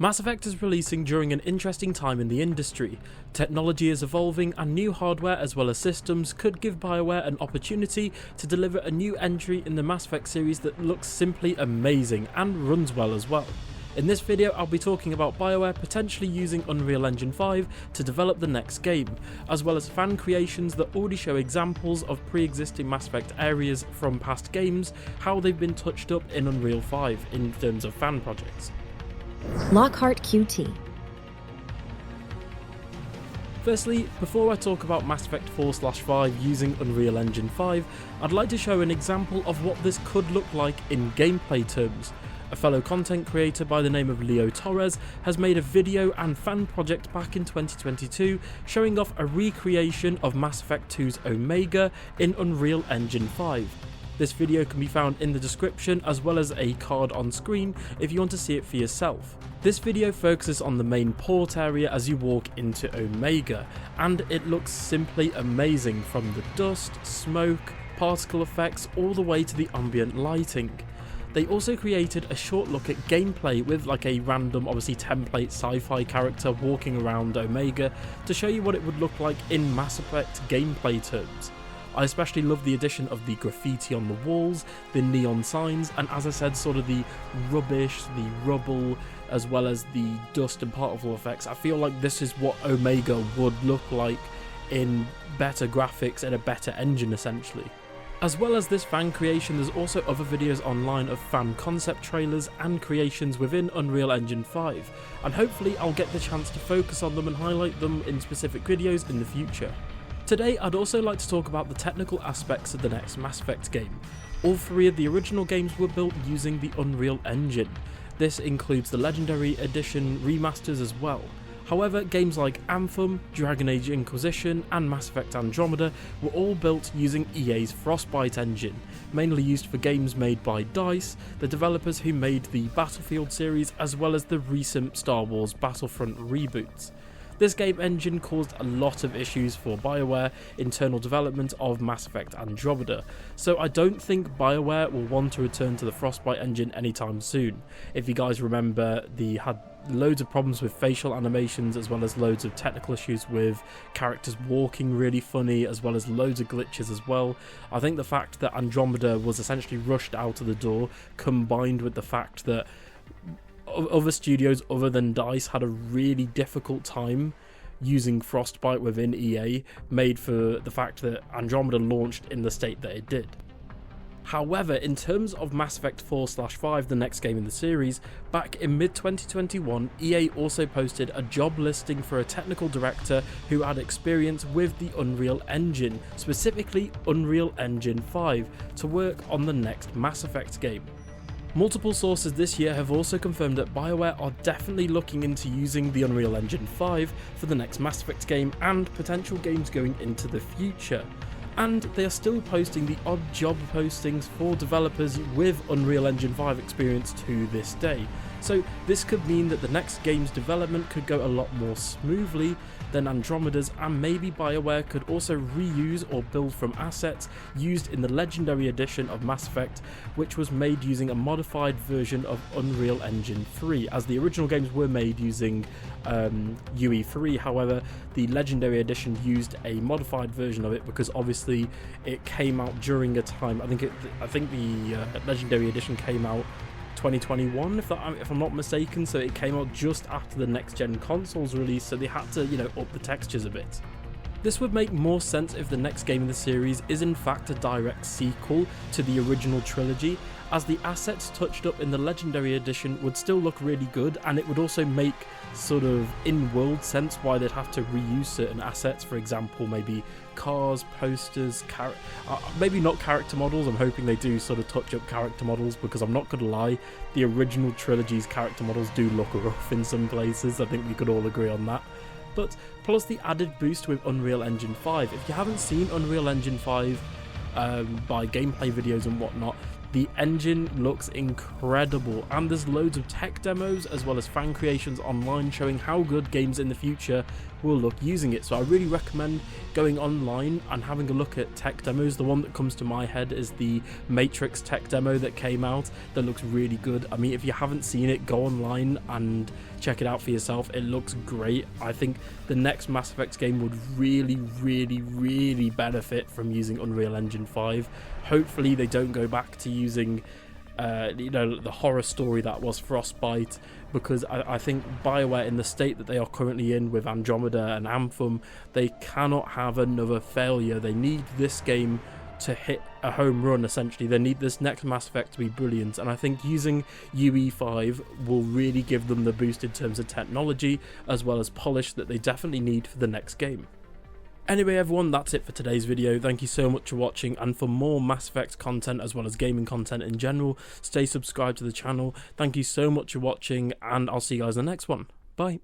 Mass Effect is releasing during an interesting time in the industry. Technology is evolving and new hardware as well as systems could give BioWare an opportunity to deliver a new entry in the Mass Effect series that looks simply amazing and runs well as well. In this video I'll be talking about BioWare potentially using Unreal Engine 5 to develop the next game, as well as fan creations that already show examples of pre-existing Mass Effect areas from past games, how they've been touched up in Unreal 5 in terms of fan projects. Lockhart QT. Firstly, before I talk about Mass Effect 4/5 using Unreal Engine 5, I'd like to show an example of what this could look like in gameplay terms. A fellow content creator by the name of Leo Torres has made a video and fan project back in 2022 showing off a recreation of Mass Effect 2's Omega in Unreal Engine 5. This video can be found in the description as well as a card on screen if you want to see it for yourself. This video focuses on the main port area as you walk into Omega, and it looks simply amazing from the dust, smoke, particle effects all the way to the ambient lighting. They also created a short look at gameplay with like a random, obviously template sci-fi character walking around Omega to show you what it would look like in Mass Effect gameplay terms. I especially love the addition of the graffiti on the walls, the neon signs, and as I said, sort of the rubbish, the rubble, as well as the dust and particle effects. I feel like this is what Omega would look like in better graphics and a better engine essentially. As well as this fan creation, there's also other videos online of fan concept trailers and creations within Unreal Engine 5, and hopefully I'll get the chance to focus on them and highlight them in specific videos in the future. Today I'd also like to talk about the technical aspects of the next Mass Effect game. All three of the original games were built using the Unreal Engine. This includes the Legendary Edition remasters as well. However, games like Anthem, Dragon Age Inquisition and Mass Effect Andromeda were all built using EA's Frostbite engine, mainly used for games made by DICE, the developers who made the Battlefield series as well as the recent Star Wars Battlefront reboots. This game engine caused a lot of issues for BioWare internal development of Mass Effect Andromeda, so I don't think BioWare will want to return to the Frostbite engine anytime soon. If you guys remember, they had loads of problems with facial animations as well as loads of technical issues with characters walking really funny as well as loads of glitches as well. I think the fact that Andromeda was essentially rushed out of the door, combined with the fact that other studios other than DICE had a really difficult time using Frostbite within EA, made for the fact that Andromeda launched in the state that it did. However, in terms of Mass Effect 4/5, the next game in the series, back in mid-2021, EA also posted a job listing for a technical director who had experience with the Unreal Engine, specifically Unreal Engine 5, to work on the next Mass Effect game. Multiple sources this year have also confirmed that BioWare are definitely looking into using the Unreal Engine 5 for the next Mass Effect game and potential games going into the future. And they are still posting the odd job postings for developers with Unreal Engine 5 experience to this day. So this could mean that the next game's development could go a lot more smoothly than Andromeda's, and maybe BioWare could also reuse or build from assets used in the Legendary Edition of Mass Effect, which was made using a modified version of Unreal Engine 3, as the original games were made using UE3. However, the Legendary Edition used a modified version of it because obviously it came out during a time, I think the Legendary Edition came out 2021 if I'm not mistaken, so it came out just after the next gen consoles release, so they had to, up the textures a bit. This would make more sense if the next game in the series is in fact a direct sequel to the original trilogy, as the assets touched up in the Legendary Edition would still look really good, and it would also make sort of in-world sense why they'd have to reuse certain assets. For example, maybe cars, posters, maybe not character models. I'm hoping they do sort of touch up character models, because I'm not going to lie, the original trilogy's character models do look rough in some places. I think we could all agree on that. But plus the added boost with Unreal Engine 5. If you haven't seen Unreal Engine 5 by gameplay videos and whatnot, the engine looks incredible, and there's loads of tech demos as well as fan creations online showing how good games in the future will look using it. So I really recommend, going online and having a look at tech demos, the one that comes to my head is the Matrix tech demo that came out that looks really good. I mean, if you haven't seen it, go online and check it out for yourself. It looks great. I think the next Mass Effect game would really benefit from using Unreal Engine 5. Hopefully they don't go back to using the horror story that was Frostbite, because I think BioWare, in the state that they are currently in with Andromeda and Anthem, they cannot have another failure. They need this game to hit a home run, essentially. They need this next Mass Effect to be brilliant, and I think using UE5 will really give them the boost in terms of technology as well as polish that they definitely need for the next game. Anyway everyone, that's it for today's video. Thank you so much for watching, and for more Mass Effect content as well as gaming content in general, stay subscribed to the channel. Thank you so much for watching, and I'll see you guys in the next one. Bye.